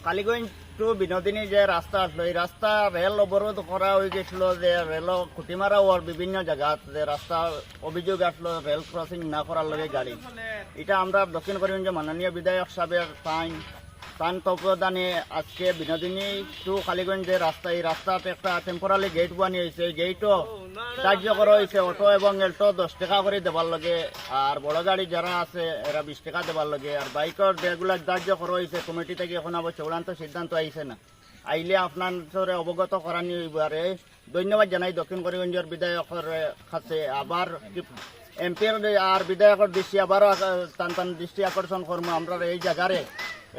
Kaliganj two Binodini যে রাস্তা আসলো, এই রাস্তা রেল অবরোধ করা হয়ে গেছিল, যে রেল খুঁটিমারা হওয়ার বিভিন্ন জায়গা যে রাস্তা অভিযোগ আসলো রেল ক্রসিং না করার লগে গাড়ি। এটা আমরা দক্ষিণ করিমগঞ্জ মাননীয় বিধায়ক সাহেবের তান তত্ত্বাবধানে আজকে বিনোদিনী টু কালীগঞ্জ যে রাস্তা, এই রাস্তাতে একটা টেম্পোরারি গেট বানিয়ে হয়েছে। এই গেটও কার্য করা হয়েছে। অটো এবং এল্টো 10 টাকা করে দেবার লগে, আর বড় গাড়ি যারা আছে এরা 20 টাকা দেবার লগে, আর বাইকের যেগুলো কার্য করা হয়েছে কমিটি থেকে এখন আবার চূড়ান্ত সিদ্ধান্ত আইছে না। আইলে আপনার অবগত করানি এবারে ধন্যবাদ জানাই দক্ষিণ করিমগঞ্জের বিধায়কের কাছে। আবার এমপির আর বিধায়কের দৃষ্টি আবারও টান দৃষ্টি আকর্ষণ করবো। আমরা এই জায়গারে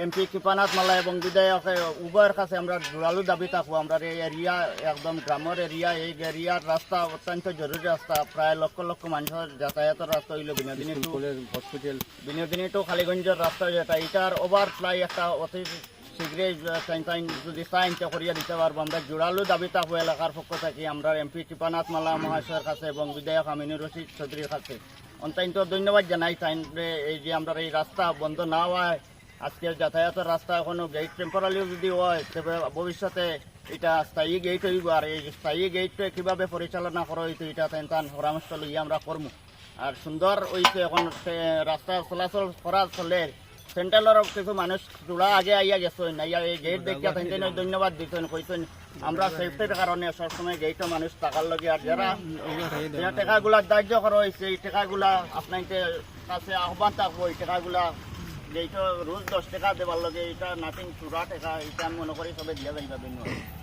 এমপি কৃপানাথ মালা এবং বিধায়ক উভয়ের কাছে আমরা জোরালো দাবি থাকবো। আমরা এই এরিয়া একদম গ্রামের এরিয়া, এই এরিয়ার রাস্তা অত্যন্ত জরুরি রাস্তা। প্রায় লক্ষ লক্ষ মানুষের যাতায়াতের রাস্তা হইল Binodini to hospital, Binodini to কালীগঞ্জের রাস্তা যেটা, এটার ওভারফ্লাই একটা অতি শীঘ্রই যদি সাইনটা করিয়া দিতে পারবো। আমরা জোরালো দাবি থাকবো এলাকার পক্ষ থেকে আমরা এমপি কৃপানাথ মালা মহাশয়ের কাছে এবং বিধায়ক আমিনুর রশিদ চৌধুরীর কাছে অত্যন্ত ধন্যবাদ জানাই। এই যে আমরা এই রাস্তা বন্ধ না হওয়ায় আজকের যাতায়াতের রাস্তা এখনো গেট টেম্পোরারি যদি হয়, তবে ভবিষ্যতে এটা স্থায়ী গেট হইব। আর এই স্থায়ী গেটটা কিভাবে পরিচালনা করা হইতো এটা তার পরামর্শ লইয়া আমরা করবো। আর সুন্দর হইছে এখন রাস্তা চলাচল করা চলে। সেন্ট্রালের কিছু মানুষ জোড়া আগে আইয়া গেছেন, এই গেট দেখিয়া তাই ধন্যবাদ দিতেন, কইতেন আমরা সেফটির কারণে সবসময় গেটও মানুষ টাকার লগে। আর যারা টাকাগুলা ধার্য করা হয়েছে এই টাকাগুলা আপনার কাছে আহ্বান থাকবো, এই টাকাগুলা যেটা রোজ 10 টাকা দেবার লগে এটা নাথিং, চূড়া টাকা, এটা আমি মনে করি সবে দিয়া যাইবা। ধন্যবাদ।